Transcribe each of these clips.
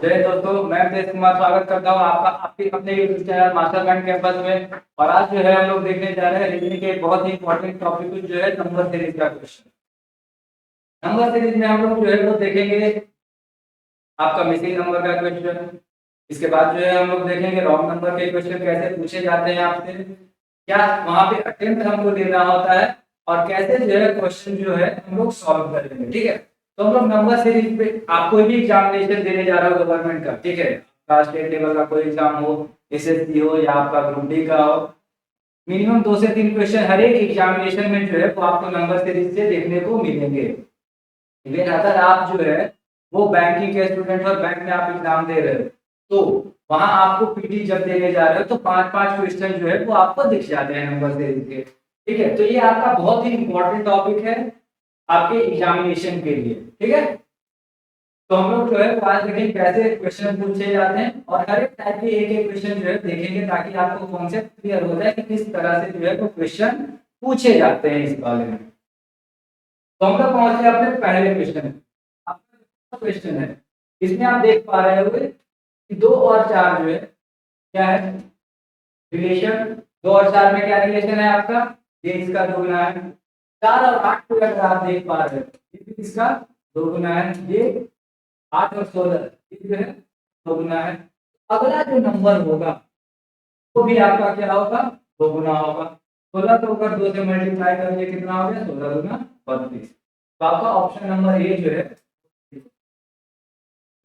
जय दोस्तों, मैं तेज कुमार स्वागत करता हूँ आपका आपके अपने यूट्यूब चैनल मास्टरमाइंड कैंपस में। और आज जो है हम लोग देखने जा रहे हैं रीजनिंग के एक बहुत ही इंपॉर्टेंट टॉपिक जो है नंबर सीरीज का क्वेश्चन। नंबर सीरीज में हम लोग जो है वो देखेंगे आपका मिसिंग नंबर का क्वेश्चन। इसके बाद जो है हम लोग देखेंगे रॉन्ग नंबर के क्वेश्चन कैसे पूछे जाते हैं आपसे, क्या वहां पे अटेम्प्ट हमको देना होता है और कैसे जो है क्वेश्चन जो है हम लोग सॉल्व करेंगे। ठीक है, तो हम लोग नंबर सीरीज पे आप कोई भी एग्जामिनेशन देने जा रहे हो गवर्नमेंट का, ठीक है, आपका स्टेट लेवल का कोई एग्जाम हो, एसएससी हो या आपका ग्रुप डी का हो, मिनिमम 2 से 3 क्वेश्चन हर एक एग्जामिनेशन में जो है वो आपको नंबर सीरीज से देखने को मिलेंगे। इवन अगर आप जो है वो बैंकिंग के स्टूडेंट और बैंक में आप एग्जाम दे रहे हो तो वहां आपको पीटी जब देने जा रहे हो तो 5-5 क्वेश्चन जो है वो आपको दिख जाते हैं नंबर सीरीज के। ठीक है, तो ये आपका बहुत ही इंपॉर्टेंट टॉपिक है आपके एग्जामिनेशन के लिए। ठीक है, तो हम लोग जो है वो आज देखेंगे कैसे क्वेश्चन पूछे जाते हैं और हर एक टाइप के एक एक क्वेश्चन जो है देखेंगे ताकि आपको कॉन्सेप्ट क्लियर हो जाए कि किस तरह से जो है वो क्वेश्चन पूछे जाते हैं इस बारे में। तो हम लोग पहुंचे अपने पहले क्वेश्चन में। आपका क्वेश्चन है, इसमें आप देख पा रहे होंगे कि 2 और 4 जो है क्या है रिलेशन। 2 और 4 में क्या रिलेशन है आपका, ये इसका दोगुना है। 4 और 8 को अगर आप देख पा रहे हो ये भी इसका दोगुना है। ये 8 और 16 ये जो है दोगुना है। अगला जो नंबर होगा वो भी आपका क्या होगा, दोगुना होगा। 16 को अगर 2 से मल्टीप्लाई करेंगे कितना हो गया, 16 दूना 32। तो आपका ऑप्शन नंबर ए जो है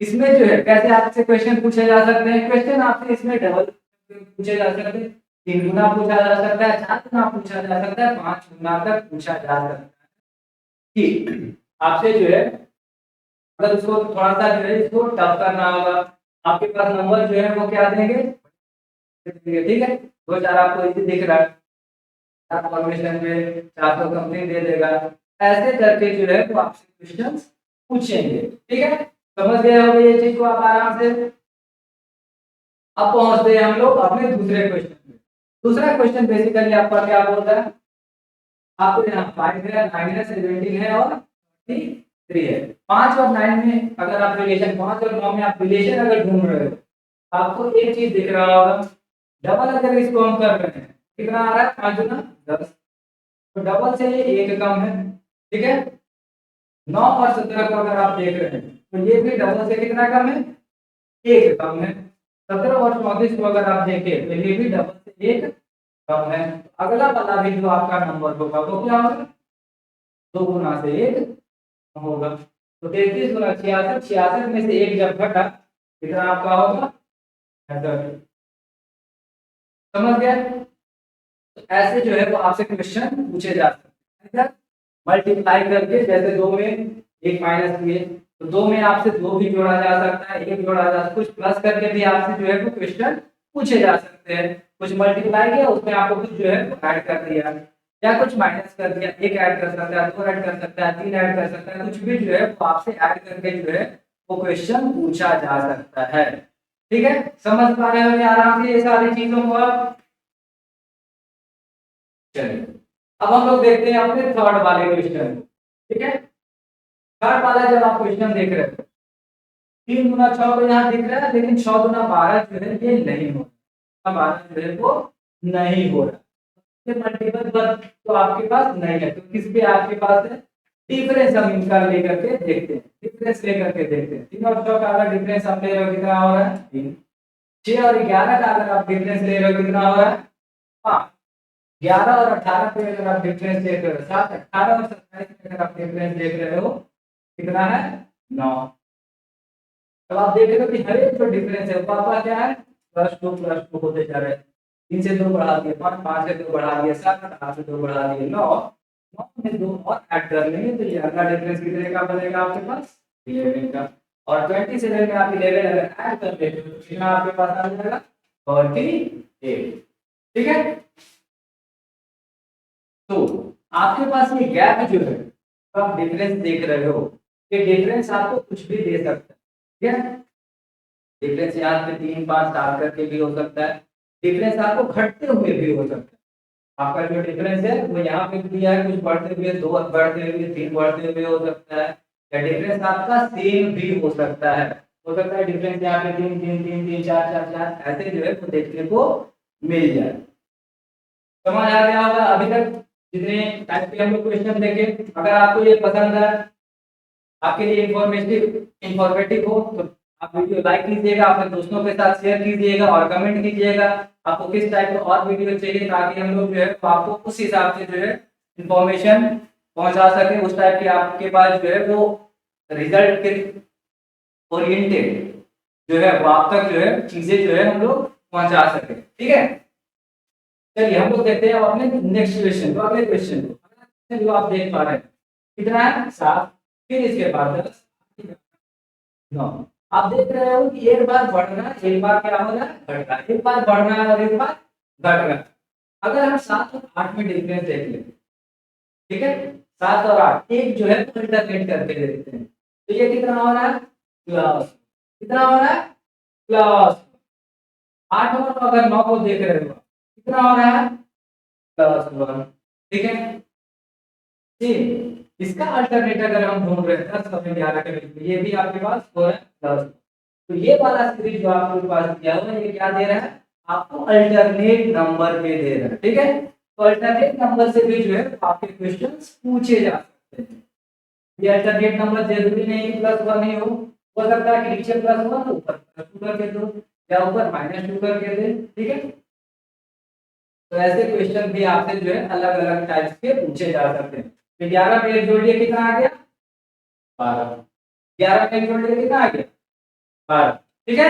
इसमें जो है कैसे आपसे क्वेश्चन पूछे जा सकते हैं। क्वेश्चन आपसे इसमें डबल पूछे जा सकते हैं, 3 गुना पूछा जा सकता है, 4 गुना पूछा जा सकता है, 5 गुना तक पूछा जा सकता है। कि आपसे जो है अगर उसको थोड़ा सा जो है इसको टफ करना होगा, आपके पास नंबर जो है वो क्या देंगे, ठीक है। 2 4 आपको इसे दिख रहा है, फॉर्मेशन में 400 समथिंग दे देगा। ऐसे करके जो है वो आपसे क्वेश्चन पूछेंगे। ठीक है, समझ गए होंगे ये चीज को आप आराम से। अब पहुंचते हैं हम लोग अपने दूसरे क्वेश्चन में। दूसरा क्वेश्चन बेसिकली आपका क्या बोलता है, आपको यहाँ 5 है, 9 है, 17 है और 3 है। 5 और 9 में अगर आप रिलेशन, 5 और 9 में आप रिलेशन अगर ढूंढ रहे हो तो आपको एक चीज दिख रहा होगा, डबल अगर इसको हम कर रहे हैं कितना आ रहा है, 5 गुना 10। तो डबल से ये एक कम है। ठीक है, 9 और 17 को अगर आप देख रहे हैं तो ये भी डबल से कितना कम है, एक कम है। 17 और 34 को अगर आप देखें तो ये भी डबल से एक कम है। अगला वाला भी जो आपका नंबर होगा वो क्या होगा, 2 गुना से एक कम होगा। तो 33 गुना 66, 66 में से एक जब घटा कितना आपका होगा, 65। समझ गए। तो ऐसे जो है वो आपसे क्वेश्चन पूछे जा सकते हैं मल्टीप्लाई करके। जैसे 2 में एक माइनस किए तो 2 में आपसे 2 भी जोड़ा जा सकता है, एक जोड़ा जा सकता है, कुछ प्लस करके भी आपसे जो है वो क्वेश्चन पूछे जा सकते हैं। कुछ मल्टीप्लाई किया उसमें आपको कुछ जो है ऐड कर दिया या कुछ माइनस कर दिया, एक ऐड कर सकता है, 2 ऐड कर सकता है, 3 ऐड कर सकता है, कुछ भी जो है वो आपसे ऐड करके जो है वो क्वेश्चन पूछा जा सकता है। ठीक है, समझ पा रहे हो आराम से ये सारी चीजों को आप। चलिए अब हम लोग देखते हैं अपने थर्ड वाले क्वेश्चन। ठीक है, थर्ड वाला जब आप क्वेश्चन देख रहे हो 3 गुना 6 तो यहाँ दिख रहा है, लेकिन 6 गुना 12 जो है ये नहीं हो रहा, 12 जो है वो नहीं हो रहा। मल्टीपल वर्ग तो आपके पास नहीं है, तो किस पे आपके पास है, डिफरेंस हम इनका लेकर के देखते हैं। डिफरेंस लेकर के देखते हैं 3 और 6 का अगर डिफरेंस हम ले रहे हो कितना हो रहा है, 3। 6 और 11 का अगर आप डिफरेंस ले रहे हो कितना हो रहा है, 5। 11 और 18 पे अगर आप डिफरेंस देख रहे हो 7। 18 और 27 पे अगर आप डिफरेंस देख रहे हो कितना है, 9। अब आप देख रहे हो कि हर एक जो डिफरेंस है वो आपका क्या है, +2 होते जा रहे हैं। 3 से 2 बढ़ा दिए, 5 5 से 2 बढ़ा दिए, 7 8 से 2 बढ़ा दिए, 9 9 में 2 और ऐड कर लेंगे तो ये अगला डिफरेंस कितने का बनेगा आपके पास, 11 का। और 27 में आप 11 अगर ऐड कर लेते हो तो कितना आपके पास आ जाएगा, 48। ठीक है, तो आपके पास ये गैप जो है तो आप डिफरेंस देख रहे हो, ये डिफरेंस आपको कुछ भी दे सकता है। ठीक है, डिफरेंस यहाँ पे 3 5 7 करके भी हो सकता है, डिफरेंस आपको घटते हुए भी हो सकता है। आपका जो डिफरेंस है वो यहाँ पे दिया है कुछ बढ़ते हुए, 2 बढ़ते हुए, 3 बढ़ते हुए हो सकता है, या डिफरेंस आपका सेम भी हो सकता है। हो सकता है डिफरेंस यहाँ पे 3 3 3 3 4 4 4 ऐसे जो है वो देखने को मिल जाए। समझ आ गया होगा अभी तक जितने टाइप के हम लोग क्वेश्चन देखे। अगर आपको ये पसंद है, आपके लिए इंफॉर्मेटिव हो, तो आप वीडियो लाइक कीजिएगा, अपने दोस्तों के साथ शेयर कीजिएगा और कमेंट कीजिएगा आपको किस टाइप का और वीडियो चाहिए, ताकि हम लोग जो है तो आपको उस हिसाब से जो है इंफॉर्मेशन पहुंचा सके, उस टाइप के आपके पास जो है वो रिजल्ट के ओरिएंटेड जो है वो आप तक जो है चीजें जो है हम लोग पहुंचा सके। ठीक है, चलिए हम लोग देखते हैं अब अपने नेक्स्ट क्वेश्चन को, अगले क्वेश्चन को। जो आप देख पा रहे हैं कितना है 7, फिर इसके बाद 10, 9। आप देख रहे हो कि एक बार बढ़ना, एक बार क्या हो रहा है घटना, एक बार बढ़ना और एक बार घटना। अगर हम 7 और 8 में डिफरेंस देख लें, ठीक है, 7 और 8 एक जो है अल्टरनेट करके देखते हैं, तो ये कितना हो रहा है प्लस, कितना हो रहा है प्लस। 8 और अगर 9 को देख रहे हो कितना हो रहा है प्लस 1। ठीक है, इसका अल्टरनेट अगर हम ढूंढ रहे हैं 10 और 11 के बीच में, ये भी आपके पास हो रहा है प्लस, तो ये वाला सीरीज जो आपके पास दिया हुआ है ये क्या दे रहा है आपको अल्टरनेट नंबर पे दे रहा है। ठीक है, तो अल्टरनेट नंबर से भी जो है आपके क्वेश्चंस पूछे जा सकते हैं। ये अल्टरनेट नंबर जरूरी नहीं कि प्लस 1 ही हो सकता है कि नीचे प्लस 1 ऊपर प्लस 2 करके दो या ऊपर माइनस 2 करके दे। ठीक है, तो ऐसे क्वेश्चन भी आपसे जो है अलग अलग टाइप्स के पूछे जा सकते हैं। तो 11 पे एक जोड़िए कितना आ गया 12, 11 पे एक जोड़िए कितना आ गया 12। ठीक है,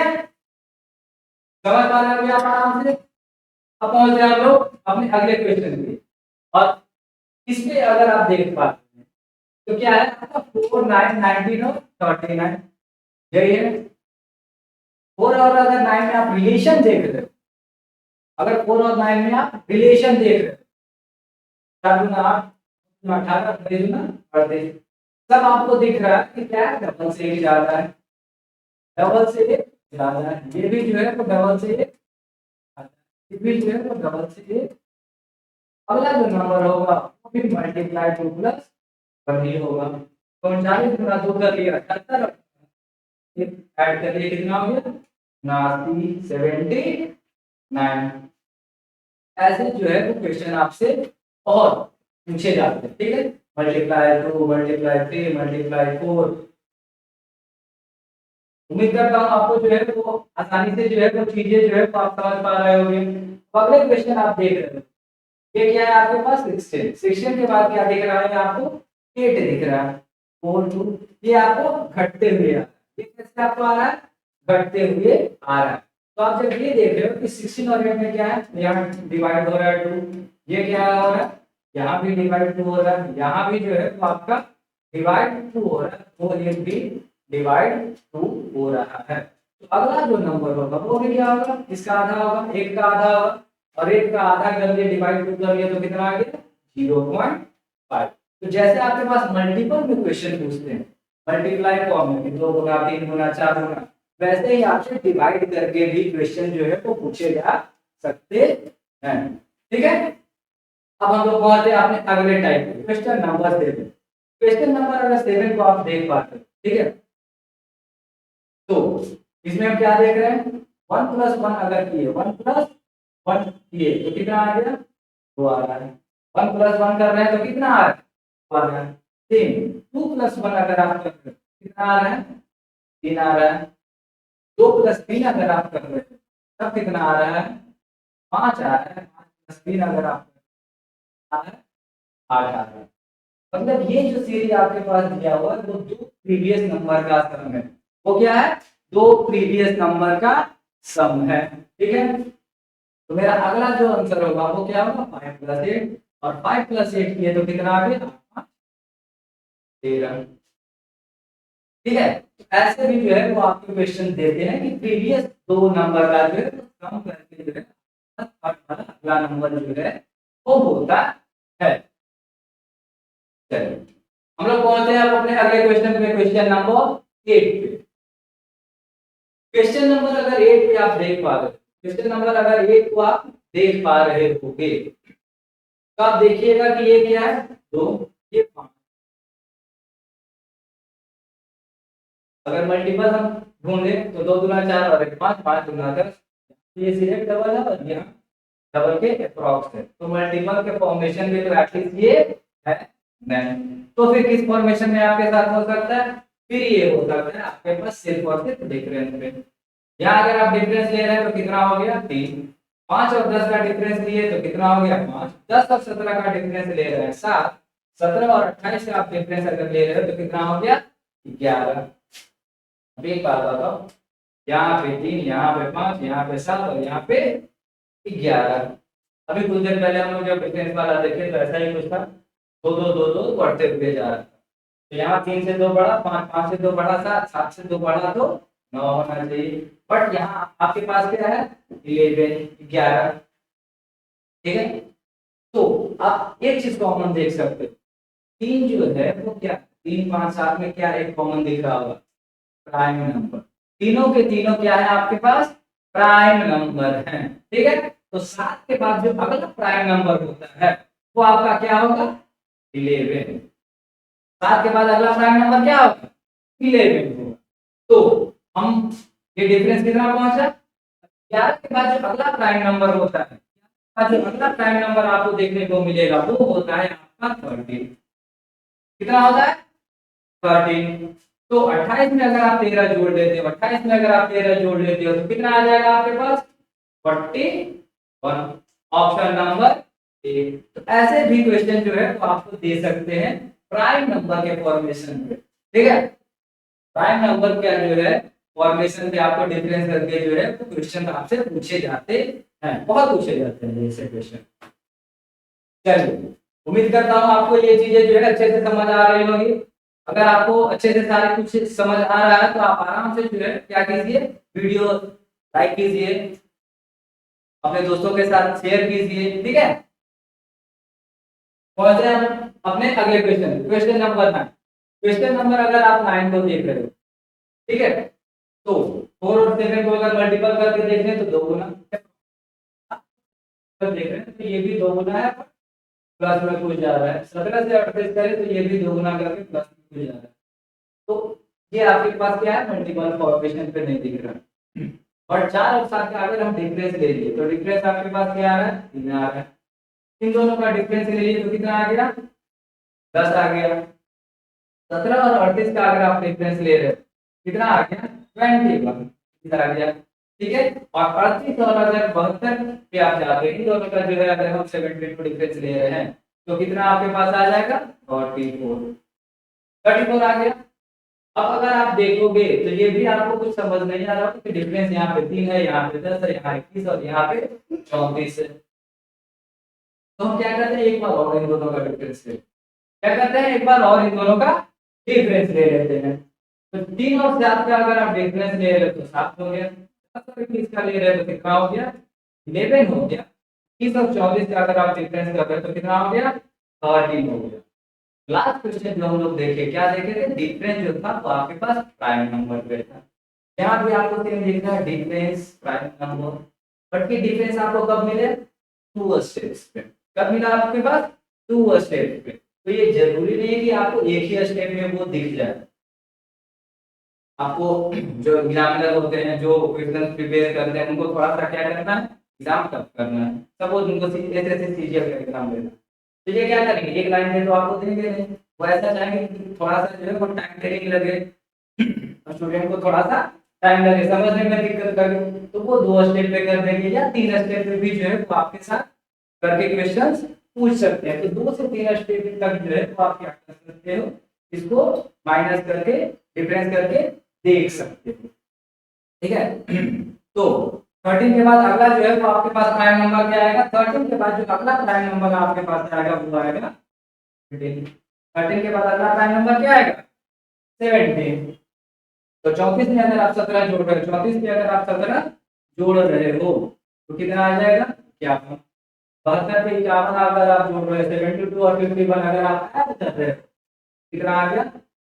समझ पा रहे हो आप आराम से। अब पहुंच गए हम लोग अपने अगले क्वेश्चन पे, और इसमें अगर आप देख पाते हैं तो क्या है आपका 4 9 19 और 39 यही है। 4 और अगर 9 में आप रिलेशन देख रहे हो, अगर 4 और 9 में आप रिलेशन देख रहे हो, 4 गुना 8 18 22 गुना 38, सब आपको दिख रहा है कि क्या डबल से एक ज्यादा है, डबल से एक ज्यादा है, ये भी जो है वो डबल से एक, ये भी जो है वो डबल से एक। अगला जो नंबर होगा वो भी मल्टीप्लाई 2 प्लस 1 ही होगा। तो 39 गुना 2 कर लिया 78, ऐड कर लिए कितना हो गया 79 79। ऐसे जो है वो क्वेश्चन आपसे और पूछे जाते हैं। ठीक है, मल्टीप्लाई 2 मल्टीप्लाई 3 मल्टीप्लाई 4। उम्मीद करता हूँ आपको जो है वो आसानी से जो है वो चीजें जो है वो आप समझ पा रहे होंगे। अगले क्वेश्चन आप देख रहे हो, ये क्या है आपके पास 16, 16 के बाद क्या दिख रहा है आपको 8 दिख रहा है 4 2, ये आपको घटते हुए आ रहा है। ये कैसे आपको आ रहा है घटते हुए आ रहा है। तो आप जब ये देख रहे हो कि 16 और 8 में क्या है, यहाँ डिवाइड हो रहा है 2, ये क्या हो रहा है यहाँ भी डिवाइड 2 हो रहा है, यहाँ भी जो है तो आपका डिवाइड 2 हो रहा है, तो ये भी डिवाइड 2 हो रहा है। तो अगला जो नंबर होगा वो भी क्या होगा, इसका आधा होगा, एक का आधा होगा, और एक का आधा कर लिए डिवाइड 2 कर लिए तो कितना आ गया 0.5। तो जैसे आपके पास मल्टीपल में क्वेश्चन पूछते हैं मल्टीप्लाई फॉर्म में 2 गुना 3 गुना 4 गुना, वैसे ही आपसे डिवाइड करके भी क्वेश्चन जो है वो पूछे जा सकते हैं। ठीक है, अब हम लोग पहुंचते हैं अपने अगले टाइप के क्वेश्चन नंबर 7। क्वेश्चन नंबर अगर 7 को आप देख पाते हैं, ठीक है, तो इसमें हम क्या देख रहे हैं 1 + 1 अगर किए 1 + 1 किए तो कितना आ गया 2 आ रहा है। 1 + 1 कर रहे हैं तो कितना आ रहा है 2 आ रहा है। 3 2 + 1 अगर आप कर रहे हैं कितना आ रहा है 3 आ रहा है। 2 + 3 अगर आप कर रहे हैं तब कितना आ रहा है 5 आ रहा है। 5 + 3 अगर आप आ रहा है 8 आ रहा है। मतलब ये जो सीरीज आपके पास दिया हुआ है वो 2 प्रीवियस नंबर का सम है। वो क्या है 2 प्रीवियस नंबर का सम है। ठीक है, तो मेरा अगला जो आंसर होगा वो क्या होगा 5 + 8, और 5 + 8 किए तो कितना आ गया 13। ठीक है, तो ऐसे भी जो है वो आपको क्वेश्चन देते हैं कि प्रीवियस 2 नंबर का जो है कम करके जो है अगला नंबर जो है वो होता है। चलिए हम लोग पहुंचते हैं अब अपने अगले क्वेश्चन पे, क्वेश्चन नंबर 8 पे। क्वेश्चन नंबर अगर 8 पे आप देख पा रहे हो, क्वेश्चन नंबर अगर 8 को आप देख पा रहे होगे तो आप देखिएगा कि ये क्या है 2 ये 5। अगर मल्टीपल हम ढूंढे तो 2 दूना 4 और 1 5, 5 दूना 10। ये सिर्फ डबल है और यहाँ डबल के अप्रॉक्स है, तो मल्टीपल के फॉर्मेशन में तो एटलीस्ट ये है नहीं। तो फिर किस फॉर्मेशन में आपके साथ हो सकता है? फिर ये हो सकता है आपके पास सिर्फ और सिर्फ डिफरेंस में। यहाँ अगर आप डिफरेंस ले रहे हैं तो कितना हो गया 3, 5 और 10 का डिफरेंस लिए तो कितना हो गया 5, 10 और 17 का डिफरेंस ले रहे हैं 7, 17 और 28 का आप डिफरेंस अगर ले रहे हो तो कितना हो गया 11। अभी एक बात बताओ, यहाँ पे 3, यहाँ पे 5, यहाँ पे 7 और यहाँ पे 11। अभी कुछ देर पहले हम लोग जब डिफरेंस वाला देखे तो ऐसा ही कुछ था, 2 2 2 2 बढ़ते हुए जा रहा था। तो यहाँ 3 से 2 बढ़ा 5, 5 से 2 बढ़ा 7, 7 से 2 बढ़ा तो 9 होना चाहिए। बट यहाँ आपके पास क्या है 11। ठीक है, तो आप एक चीज कॉमन देख सकते हो, 3 जो है वो क्या 3 5 7 में क्या एक कॉमन दिख रहा होगा प्राइम नंबर। तीनों के तीनों क्या है आपके पास प्राइम नंबर है। ठीक है, तो 7 के बाद जो अगला प्राइम नंबर होता है वो आपका क्या होगा 11। 7 के बाद अगला प्राइम नंबर क्या होगा 11 होगा। तो हम ये डिफरेंस कितना पहुंचा 11 के बाद जो अगला प्राइम नंबर होता है, जो अगला प्राइम नंबर आपको देखने को मिलेगा वो होता है आपका 13। कितना होता है 13। तो 28 में अगर आप 13 जोड़ लेते हो, 28 में अगर आप 13 जोड़ लेते हो तो कितना आ जाएगा आपके पास 41। Option number A. तो ऐसे भी क्वेश्चन जो है वो आपको दे सकते हैं प्राइम नंबर के फॉर्मेशन पे। ठीक है, प्राइम नंबर का जो है फॉर्मेशन पे आपको डिफरेंस करके जो है वो क्वेश्चन आपसे पूछे जाते हैं, बहुत पूछे जाते हैं ऐसे क्वेश्चन। चलिए, उम्मीद करता हूँ आपको ये चीजें जो है अच्छे से समझ आ रही होगी। अगर आपको अच्छे से सारे कुछ समझ आ रहा है तो आप आराम से जो है क्या कीजिए वीडियो लाइक कीजिए, अपने दोस्तों के साथ शेयर कीजिए। ठीक है, पहुंचे हम अपने अगले question, question number 9। Question number अगर आप 9 को देख रहे हो, ठीक है, तो 4 और 7 को अगर मल्टीपल करके देखें तो 2 गुना देख रहे हैं तो ये भी 2 गुना है, प्लस में कुछ जा रहा है। 17 से 38 करें तो ये भी 2 गुना करके प्लस में कुछ जा रहा है। तो ये आपके पास क्या है मल्टीपल फॉर्मेशन पे नहीं दिख रहा। और 4 और 7 का अगर हम डिफरेंस ले लिए तो डिफरेंस आपके पास क्या आ रहा है 3 आ रहा है। इन दोनों का डिफरेंस ले लिए तो कितना आ गया 10 आ गया। 17 और 38 का अगर आप डिफरेंस ले रहे हो कितना आ गया 21 आ गया। ठीक है, और 38 और अगर 72 पे आप जाते हैं इन दोनों का जो है अगर हम 72 डिफरेंस ले रहे हैं तो कितना आपके पास आ जाएगा 34 आ गया। अब अगर आप देखोगे तो ये भी आपको कुछ समझ नहीं आ रहा कि डिफरेंस यहाँ पे 3 है, यहाँ पे 10 है, यहाँ 21 और यहाँ पे 34 है। तो हम क्या करते हैं एक बार और इन दोनों का डिफरेंस ले, क्या करते हैं एक बार और इन दोनों का डिफरेंस ले लेते हैं। तो 3 और 7 का अगर आप डिफरेंस ले रहे हो तो 7 हो गया, 10 और 21 का ले रहे हो तो कितना हो गया 11 हो गया। 30 और 24 का अगर आप डिफरेंस कर रहे हो तो कितना हो गया 13 हो गया। लास्ट क्वेश्चन जो हम लोग देखे क्या देखे थे डिफरेंस जो था वो आपके पास प्राइम नंबर पे था। यहाँ भी आपको सेम लिखना है डिफरेंस प्राइम नंबर, बट की डिफरेंस आपको कब मिले 2 स्टेप्स पे। कब मिला आपके पास 2 स्टेप पे। तो ये जरूरी नहीं है कि आपको एक ही स्टेप में वो दिख जाए। आपको जो एग्जामिनर होते हैं जो क्वेश्चन प्रिपेयर करते हैं उनको थोड़ा सा क्या करना है एग्जाम कब करना है, सपोज उनको ऐसे सीजीएल का एग्जाम देना तो ये क्या करेंगे एक लाइन में तो आपको देंगे नहीं, वो ऐसा चाहेंगे कि थोड़ा सा जो है वो टाइम टेकिंग लगे और स्टूडेंट को थोड़ा सा टाइम लगे समझने में दिक्कत करे तो वो 2 स्टेप पे कर देंगे या 3 स्टेप पे भी जो है वो आपके साथ करके क्वेश्चंस पूछ सकते हैं। तो 2 से 3 स्टेप तक जो है वो आप क्या कर सकते हो इसको माइनस करके डिफरेंस करके देख सकते हो। ठीक है, तो 13 के बाद अगला जो है वो आपके पास प्राइम नंबर क्या आएगा 13 के बाद जो अगला प्राइम नंबर आपके पास आएगा वो आएगा 13। 13 के बाद अगला प्राइम नंबर क्या आएगा 17। तो 34 में अगर आप 17 जोड़ रहे हो 34 में अगर आप 17 जोड़ रहे हो तो कितना आ जाएगा 51। 72 पे 51 अगर आप जोड़ रहे हो 72 और 51 अगर आप ऐड कर रहे हो कितना आ गया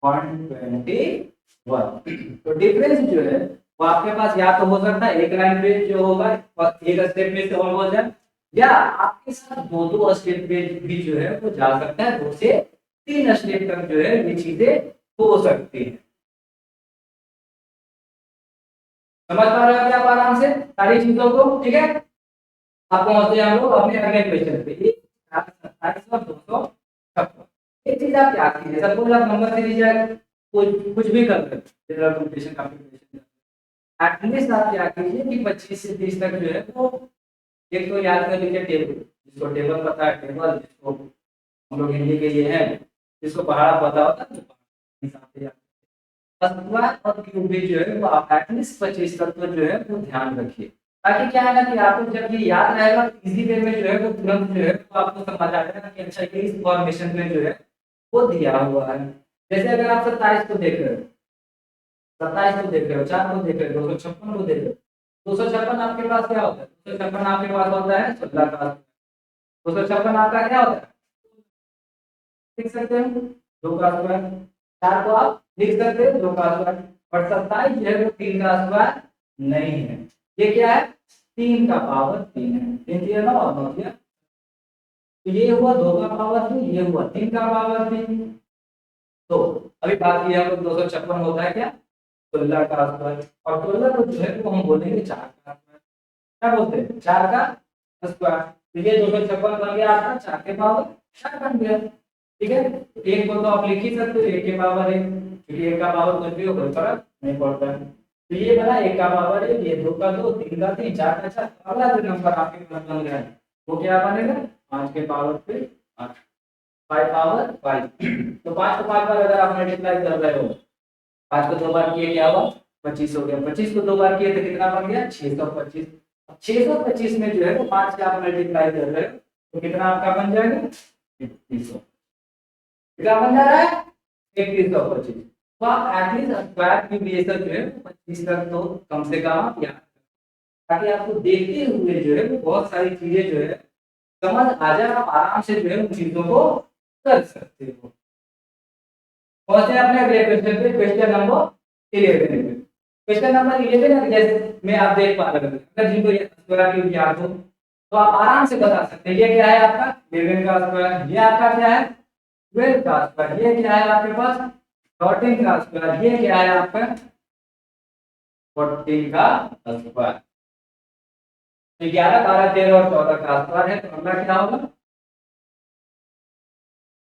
121। तो डिफरेंस जो है वो आपके पास या तो हो सकता है एक लाइन पे जो होगा एक स्टेप में सॉल्व हो जाए या आपके साथ 2 स्टेप पे भी जो है वो जा सकता है, 2 से 3 स्टेप तक जो है ये चीजें हो सकती है। समझ पा रहे हो क्या आप आराम से सारी चीजों को? ठीक है, अब पहुंचते हैं हम लोग अपने अगले क्वेश्चन पे। 127 और 256। एक चीज आप याद कीजिए, सपोज आप नंबर सीरीज या कुछ भी कर रहे हो, जनरल कंपटीशन का प्रिपरेशन, एटलीस्ट आप क्या कीजिए कि 25 से 30 तक जो है वो एक तो याद कर लीजिए टेबल, जिसको टेबल पता है, टेबल जिसको हम लोग हिंदी के लिए है, जिसको पहाड़ा पता होता है तो पहाड़ हिसाब से याद, स्क्वायर और क्यूब भी जो है वो आप एटलीस्ट 25 तक तो जो है वो ध्यान रखिए, ताकि क्या है ना कि आपको जब ये याद रहेगा इजी वे में जो है वो तुरंत जो है वो आपको समझ आ जाएगा कि अच्छा ये इस फॉर्मेशन में जो है वो दिया हुआ है। जैसे अगर आप 27 को देख रहे हो, 27 को देख रहे हो, 4 को देख रहे हो, 256 को देख रहे हो, 256 आपके पास क्या होता है? 256 आपके पास होता है 16 का, 256 आपका क्या होता है? लिख सकते हैं 2 का स्क्वायर, 4 को आप लिख सकते हैं 2 का स्क्वायर, और 27 जो है वो 3 का स्क्वायर नहीं है। ये क्या है? 3 का पावर 3 है। 3 दिया ना और 9 दिया, तो ये हुआ 2 का पावर 3, ये हुआ 3 का पावर 3। तो अभी बात की हम लोग 256 होता है क्या? 16 का स्क्वायर, और 16 को जो है वो हम बोलेंगे 4 का स्क्वायर। क्या बोलते हैं? 4 का स्क्वायर। तो ये 256 बन गया आपका 4 के पावर 4 बन गया। ठीक है, तो एक को तो आप लिख ही सकते हो 1 के पावर 1, क्योंकि 1 का पावर कुछ भी हो कोई फर्क नहीं पड़ता है। तो ये बना 1 का पावर 1, ये 2 का 2, 3 का 3, 4 का 4। अगला जो नंबर आपके पास बन गया है वो क्या बनेगा? 5 के पावर पे 8, 5 पावर 5। तो 5 को 5 बार अगर आप मल्टीप्लाई कर रहे हो, 5 को 2 बार किए क्या हुआ? 25 हो गया। 25 को 2 बार किए तो कितना बन गया? 625। 625 में जो है वो 5 से आप मल्टीप्लाई कर रहे हो तो कितना आपका बन जाएगा? 3100। कितना बन जा रहा है? 3125। तो आप एटलीस्ट स्क्वायर की बेस जो है 25 तक तो कम से कम आप याद, ताकि आपको देखते हुए जो है वो बहुत सारी चीजें जो है समझ आ जाए, आप आराम से जो है उन चीजों को कर सकते हो। पहुंचते हैं अपने अगले क्वेश्चन पे, क्वेश्चन नंबर 11 पे। क्वेश्चन नंबर 11 जैसे में आप देख पा रहे हो, अगर जिनको ये स्क्वायर क्यूब याद हो तो आप आराम से बता सकते हैं ये क्या है आपका 11 का स्क्वायर, ये आपका क्या है 12 का स्क्वायर, ये क्या है आपके पास 14 का स्क्वायर, ये क्या है आपका 14 का स्क्वायर। तो 11, 12, 13 और 14 का स्क्वायर है, तो अगला क्या होगा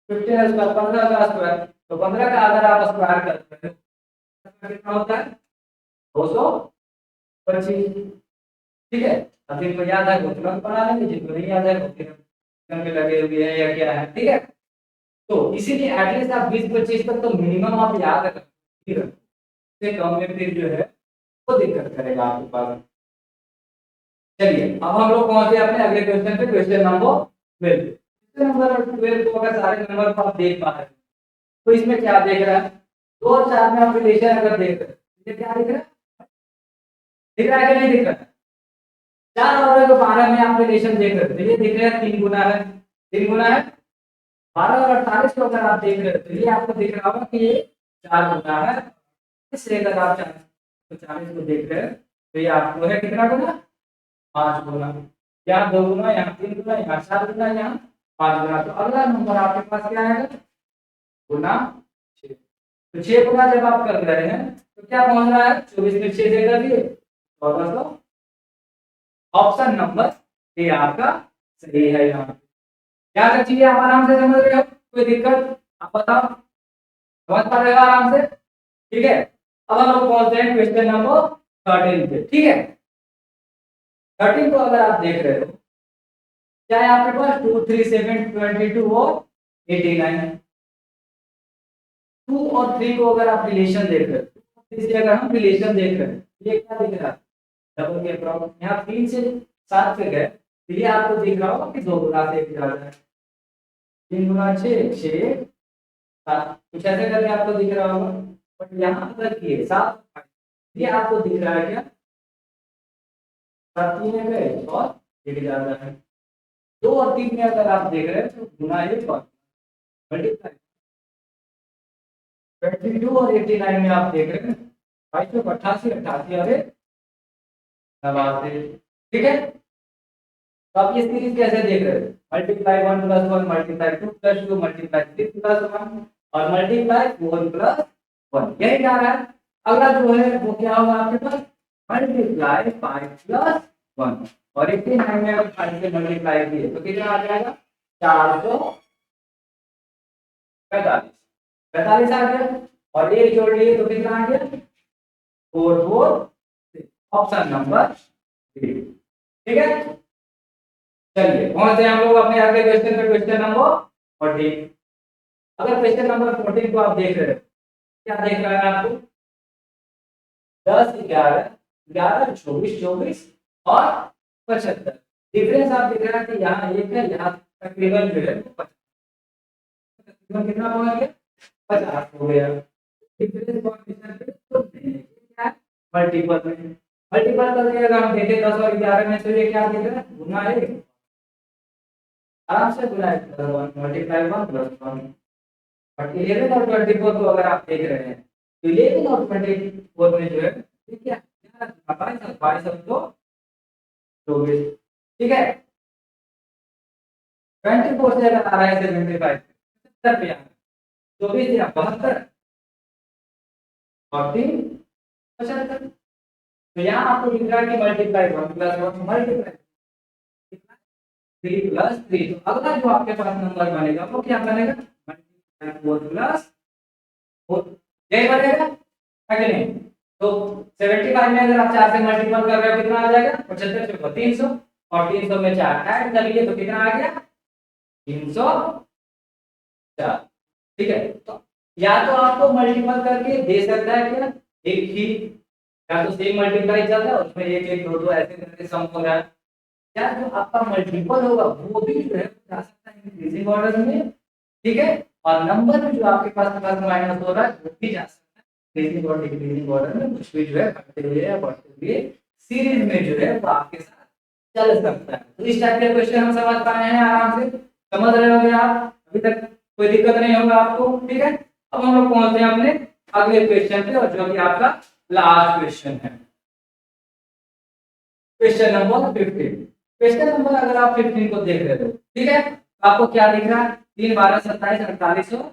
15 स्क्वायर, 15 का स्क्वायर। तो 15 का अगर आप स्क्वायर करते हैं तो कितना होता है 225। ठीक है, अब जिनको याद है वो तुरंत बना लेंगे, जिनको नहीं याद है वो फिर में लगे हुए हैं या क्या है। ठीक है, तो इसीलिए एटलीस्ट आप 20-25 तक तो मिनिमम आप याद रखें, इससे कम में फिर जो है वो दिक्कत करेगा आपके पास। चलिए अब हम लोग पहुंचे अपने अगले क्वेश्चन पे, क्वेश्चन नंबर 12। क्वेश्चन नंबर 12 को अगर सारे नंबर को आप देख पा रहे हैं तो इसमें क्या देख रहा है 2 और 4 में आप रिलेशन अगर देख रहे हैं, ये क्या दिख रहा है? दिख रहा है कि नहीं दिख रहा है? 4 और 12 में आप रिलेशन देख रहे हो तो ये दिख रहा है 3 गुना है, 3 गुना है। 12 और 48 को अगर आप देख रहे हो तो ये आपको दिख रहा होगा कि ये 4 गुना है। इससे अगर आप 40 को देख रहे हैं तो ये आपको है कितना गुना? 5 गुना। यहाँ 2 गुना, यहाँ 3 गुना, यहाँ 4 गुना, यहाँ 5 गुना। तो अगला नंबर आपके पास क्या आएगा? गुना 6। तो 6 गुना जब आप कर रहे हैं तो क्या पहुंच रहा है? 24 में 6 से कर दिए 1400। ऑप्शन नंबर ए आपका सही है। यहाँ क्या कर चीजें आप आराम से समझ रहे हो, कोई दिक्कत आप बताओ, समझ पा रहे हो आराम से? ठीक है, अब हम लोग पहुंचते हैं क्वेश्चन नंबर 13 पे। ठीक है, 13 को अगर आप देख रहे हो क्या है आपके पास 2, 3, 7, 22 और 89। 2 और 3 को अगर आप रिलेशन देख रहे हो, इसलिए अगर हम रिलेशन देख रहे हैं ये क्या दिख रहा है डबल के प्रॉब्लम, यहाँ 3 से 7 पे गए तो ये आपको दिख रहा होगा कि 2 गुना से 1 ज्यादा है। 3 गुना 6, 6 7, कुछ ऐसे करके आपको दिख रहा होगा। बट यहाँ पर देखिए 7, ये आपको दिख रहा है क्या 7 3 में गए और 1 ज्यादा है। 2 और 3 में अगर आप देख रहे हैं तो गुना 1 और मल्टीप्लाई। 22 और 89 में आप देख रहे हैं 22 को 88, 88 और 89। ठीक है, तो आप ये सीरीज कैसे देख रहे हैं? मल्टीप्लाई 1 + 1, मल्टीप्लाई 2 + 2, मल्टीप्लाई 3 + 1 और मल्टीप्लाई 4 + 1, यही जा रहा है। अगला जो है वो क्या होगा आपके पास मल्टीप्लाई 5 प्लस 1 और 89 में अगर 5 से मल्टीप्लाई किए तो कितना आ जाएगा 445 45 आ गया और एक जोड़ लिए तो कितना आ गया 4 ऑप्शन नंबर 3 ठीक है। चलिए पहुंचते हैं हम लोग अपने अगले क्वेश्चन पे क्वेश्चन नंबर 14। अगर क्वेश्चन नंबर 14 को आप देख रहे हो क्या देख रहा है आपको 10 11 11 24 24 और 75 डिफरेंस आप देख रहे हैं कि यहाँ एक है यहाँ तकरीबन जो है तकरीबन कितना हो गया 50 हो गया डिफरेंस कोएफिशिएंट पे तो क्या मल्टीपल में मल्टीपल करके अगर हम देखें 10 और 11 में तो ये क्या देख रहे हैं गुना है आराम से गुना है मल्टीप्लाई 1 प्लस 1 बट 11 और 24 को अगर आप देख रहे हैं तो 11 और 24 में जो है ये क्या 22 तो 24 ठीक है 24 से अगर आ रहा है 75 70 पे आ 24 या 72 और 3 75 तो यहाँ आपको दिख रहा है कि मल्टीप्लाई 1 प्लस 1 मल्टीप्लाई 3 प्लस 3 तो अगला जो आपके पास नंबर बनेगा वो क्या बनेगा मल्टीप्लाई 4 प्लस 4 यही बनेगा है कि नहीं। तो 75 में अगर आप 4 से मल्टीपल कर रहे हो कितना आ जाएगा 75 से 300 और 300 में 4 ऐड करिए तो कितना आ गया 304 ठीक है। तो या तो आपको मल्टीपल करके दे सकता है क्या एक ही या तो सेम मल्टीप्लाई चल रहा है उसमें एक एक दो दो ऐसे करके सम हो रहा है या जो आपका मल्टीपल होगा वो भी जो है जा सकता है इंक्रीजिंग ऑर्डर में ठीक है और नंबर भी जो आपके पास प्लस माइनस हो रहा है वो भी जा सकता है इंक्रीजिंग और डिक्रीजिंग ऑर्डर में कुछ भी जो है बढ़ते हुए या बढ़ते हुए सीरीज में जो है वो आपके साथ चल सकता है। तो इस टाइप के क्वेश्चन हम समझ पाए हैं आराम से समझ रहे होंगे आप अभी तक कोई दिक्कत नहीं होगा आपको ठीक है। अब हम लोग पहुंचते हैं अपने अगले क्वेश्चन पे और जो कि आपका लास्ट क्वेश्चन है क्वेश्चन नंबर 15। क्वेश्चन नंबर अगर आप 15 को देख रहे हो ठीक है तो आपको क्या दिख रहा है 3 12 27 48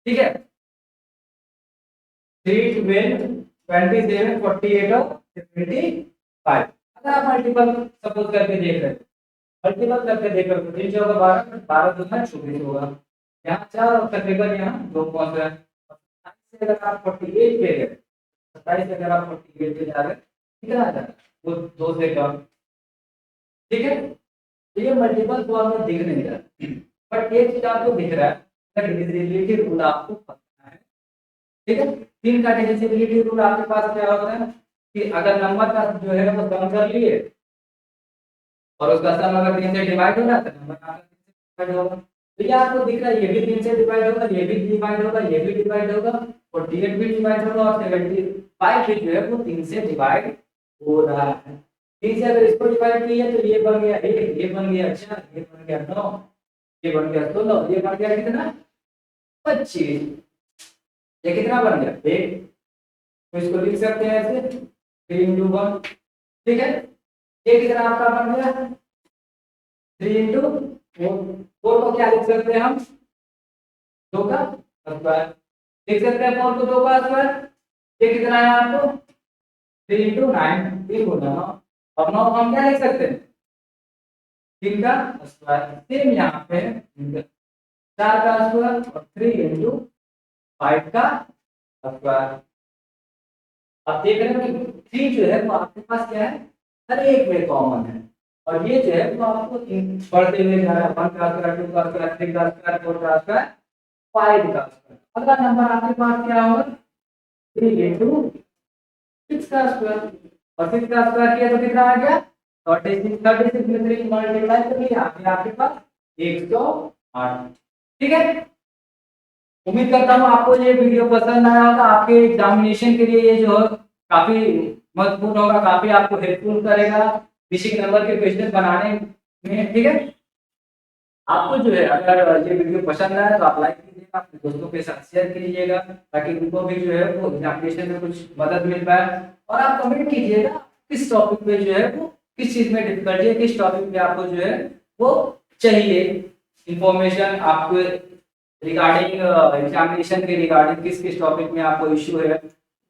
ठीक है 3 12 27 48 और 75 अगर आप मल्टीपल सपोज करके देख रहे हो मल्टीपल करके देख रहे हो 3 4 12 12 दूना 24 होगा यहाँ 4 और तकरीबन यहाँ 2 पहुंच रहा है 27 से अगर आप 48 पे गए 27 से अगर आप 48 पे जा रहे कितना आ जाएगा वो 2 से कम ठीक है। तो ये मल्टीपल फॉर्म में दिख नहीं रहा बट एक चीज आपको दिख रहा है डिविजिबिलिटी रूल आपको पता है ठीक है। 3 का डिविजिबिलिटी रूल आपके पास क्या होता है कि अगर नंबर का जो है वो सम कर लिए और उसका सम अगर 3 से डिवाइड हो रहा है तो नंबर आपका 3 से डिवाइड होगा तो ये आपको दिख रहा है ये भी 3 से डिवाइड होगा ये भी डिवाइड होगा ये भी डिवाइड होगा 48 भी डिवाइड होगा और 75 भी जो है वो 3 से डिवाइड हो रहा है। 3 से अगर इसको डिवाइड किया तो ये बन गया 1 ये बन गया 4 ये बन गया 9 ये बन गया 16 ये बन गया कितना 25 ये कितना बन गया 1 तो इसको लिख सकते हैं ऐसे 3 × 1 ठीक है। ये कितना आपका बन गया 3 × 4 को क्या लिख सकते हैं हम 2 का स्क्वायर लिख सकते हैं 4 को 2 का स्क्वायर ये कितना है आपको 3 × 9 3 × 9 और 9 हम क्या लिख सकते हैं 3 का स्क्वायर सेम यहाँ पे 4 का स्क्वायर और 3 × 5 का स्क्वायर। आप देख रहे हो कि 3 जो है वो आपके पास क्या है हर एक में कॉमन है और ये जो है वो आपको बढ़ते हुए जा रहा है 1 का स्क्वायर 2 का स्क्वायर 3 का स्क्वायर 4 का स्क्वायर 5 का स्क्वायर अगला नंबर आपके पास क्या होगा 3 × 6 का स्क्वायर और 6 का स्क्वायर किया तो कितना आ गया 36 में 3 मल्टीप्लाई कर लिया आपके पास 108 ठीक है। उम्मीद करता हूँ आपको ये वीडियो पसंद आया होगा आपके एग्जामिनेशन के लिए ये जो है काफी महत्वपूर्ण होगा काफी आपको हेल्पफुल करेगा बेसिक नंबर के क्वेश्चन बनाने में ठीक है। आपको जो है अगर ये वीडियो पसंद आया तो आप लाइक कीजिएगा अपने दोस्तों के साथ शेयर कीजिएगा ताकि उनको भी जो है वो एग्जामिनेशन में कुछ मदद मिल पाए और आप कमेंट कीजिएगा किस टॉपिक पे जो है वो किस चीज में डिफिकल्टी है किस टॉपिक पे आपको जो है वो चाहिए इंफॉर्मेशन आपको रिगार्डिंग एग्जामिनेशन के रिगार्डिंग किस किस टॉपिक में आपको इश्यू है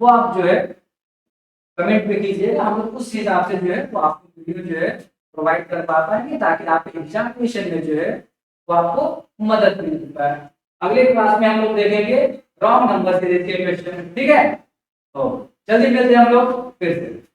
वो आप जो है कमेंट पे कीजिएगा, हम लोग उस हिसाब से जो है वो आपको वीडियो जो है प्रोवाइड कर पा पाएंगे, ताकि आपके एग्जामिनेशन में जो है वो आपको मदद मिल पाए। अगले क्लास में हम लोग देखेंगे रॉन्ग नंबर सीरीज के क्वेश्चन, ठीक है। तो जल्दी मिलते हैं हम लोग फिर से।